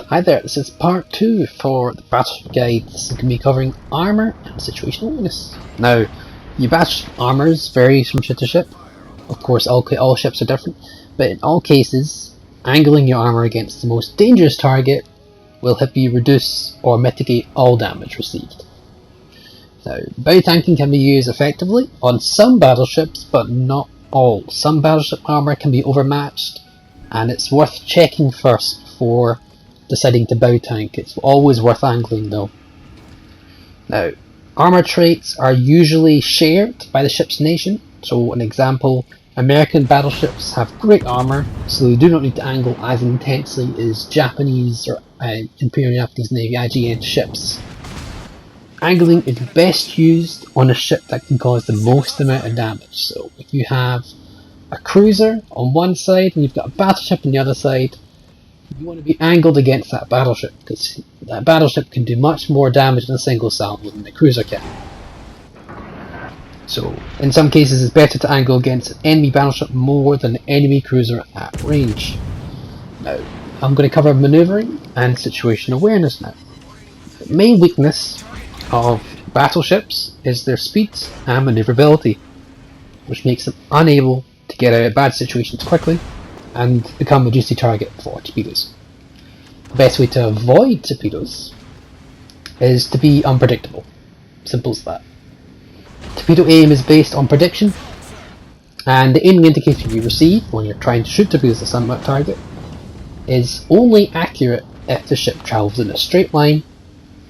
Hi there, this is part 2 for the Battleship guide. This is going to be covering armour and situational awareness. Now, your Battleship armours varies from ship to ship. Of course, all ships are different, but in all cases, angling your armour against the most dangerous target will help you reduce or mitigate all damage received. Now, bow tanking can be used effectively on some battleships, but not all. Some battleship armour can be overmatched, and it's worth checking first before deciding to bow tank. It's always worth angling though. Now, armour traits are usually shared by the ship's nation. So an example, American battleships have great armour, so they do not need to angle as intensely as Japanese or Imperial Japanese Navy IJN ships. Angling is best used on a ship that can cause the most amount of damage. So if you have a cruiser on one side and you've got a battleship on the other side, you want to be angled against that battleship, because that battleship can do much more damage in a single salvo than the cruiser can. So, in some cases it's better to angle against an enemy battleship more than an enemy cruiser at range. Now, I'm going to cover manoeuvring and situational awareness now. The main weakness of battleships is their speed and manoeuvrability, which makes them unable to get out of bad situations quickly and become a juicy target for torpedoes. The best way to avoid torpedoes is to be unpredictable. Simple as that. Torpedo aim is based on prediction, and the aiming indicator you receive when you're trying to shoot torpedoes at some target is only accurate if the ship travels in a straight line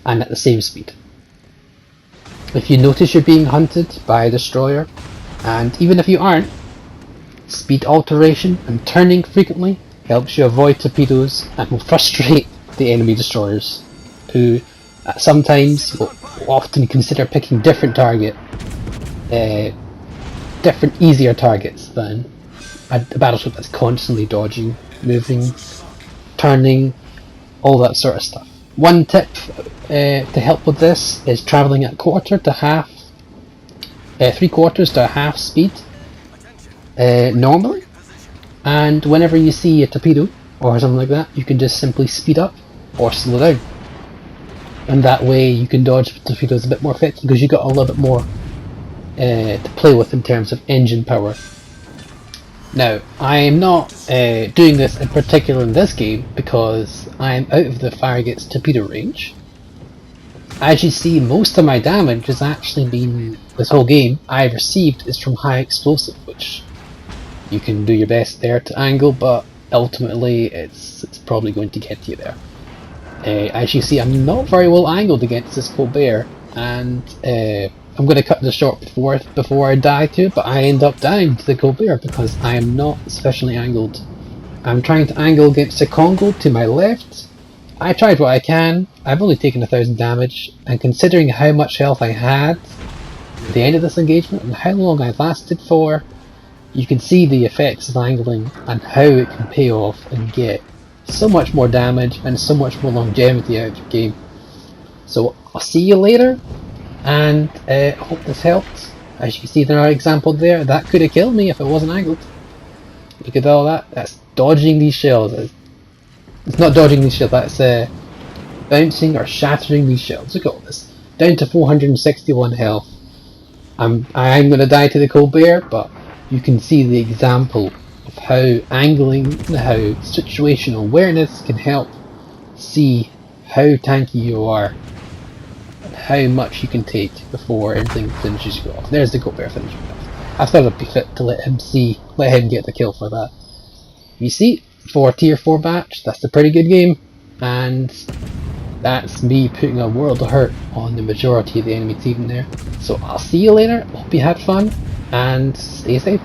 and at the same speed. If you notice you're being hunted by a destroyer, and even if you aren't, speed alteration and turning frequently helps you avoid torpedoes and will frustrate the enemy destroyers, who sometimes will often consider picking different easier targets than a battleship that's constantly dodging, moving, turning, all that sort of stuff. One tip to help with this is travelling at three quarters to a half speed normally, and whenever you see a torpedo or something like that, you can just simply speed up or slow down, and that way you can dodge torpedoes a bit more effectively because you've got a little bit more to play with in terms of engine power. Now, I am not doing this in particular in this game because I am out of the Farragut's torpedo range. As you see, most of my damage has actually been, this whole game, I've received is from high explosive, which you can do your best there to angle, but ultimately it's probably going to get you there. As you see, I'm not very well angled against this Colbert, and I'm going to cut this short before I die to it, but I end up dying to the Colbert because I am not sufficiently angled. I'm trying to angle against the Congo to my left. I tried what I can. I've only taken 1,000 damage, and considering how much health I had at the end of this engagement and how long I lasted for, you can see the effects of angling and how it can pay off and get so much more damage and so much more longevity out of your game. So I'll see you later, and I hope this helped. As you can see in our example there, that could have killed me if it wasn't angled. Look at all that. That's dodging these shells. It's not dodging these shells, that's bouncing or shattering these shells. Look at all this. Down to 461 health. I'm going to die to the Colbert, but you can see the example of how angling and how situational awareness can help see how tanky you are and how much you can take before everything finishes you off. There's the Colbert finishing off. I thought it'd be fit to let him get the kill for that. You see, for a tier 4 match, that's a pretty good game, and that's me putting a world of hurt on the majority of the enemy team there. So I'll see you later, hope you had fun, and stay safe.